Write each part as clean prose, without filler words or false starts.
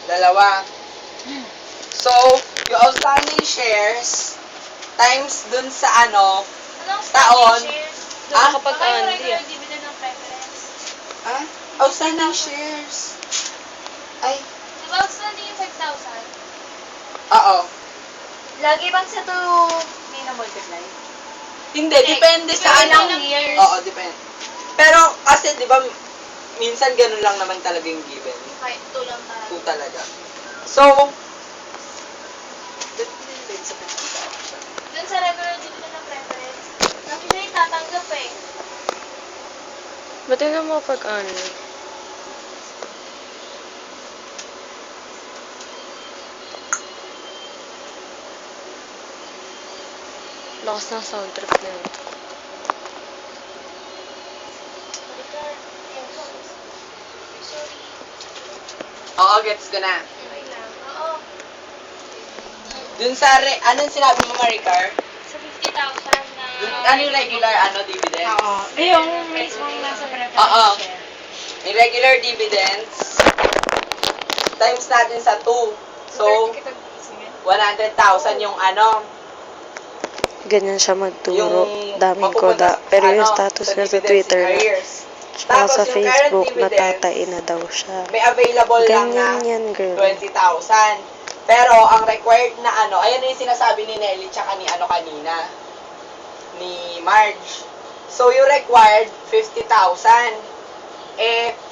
Dalawa. So, yung outstanding shares times dun sa ano, Anong taon. shares? Kapag Baka yung hindi regular dividend ng preference. Outstanding shares. Ay, Di ba outstanding yung 5,000? oo. Lagi bang sa 2 hindi na multiply? Hindi, depende sa Ilang ano. years? Oo, depende. Pero kasi, di ba, minsan ganun lang naman talaga yung given. Kahit 2 lang talaga. 2 talaga. So, depende sa 50,000. Dun sa regular dividend ng preference. Kasi siya yung tatanggap eh. Ba't yun mo pag ano? Lakas ng sound trip na yun. Sorry. Oo, gets ko na. Okay lang. Oo. Dun sa, anong sinabi mo, Maricar? Sa 50,000 na... Ano yung regular, dividend? Oo. Yung mismong nasa preference Oo. share. Yung regular dividends, times natin sa 2. So, 100,000 yung Ganyan siya magturo. yung Daming mapupunta koda. Pero yung sa status niya sa dividends Twitter in na, arrears. tsaka Tapos sa yung current Facebook, dividends, natatain na daw siya. may available lang Ganyan na yan, girl. 20,000. Pero, ang required na ayan na yung sinasabi ni Nelly tsaka ni kanina, ni Marge. So, yung required, 50,000.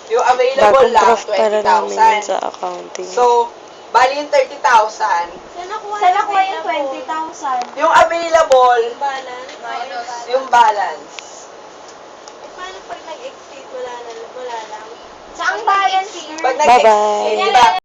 Yung available Bagong lang, prof para namin yun 20,000. sa accounting. So, bali yung 30,000, Saan nakuha yung 20,000? yung available, Balance? yung balance. Paano pag nag-exceed? Wala lang. Saang balance? Pag Bye-bye. diba?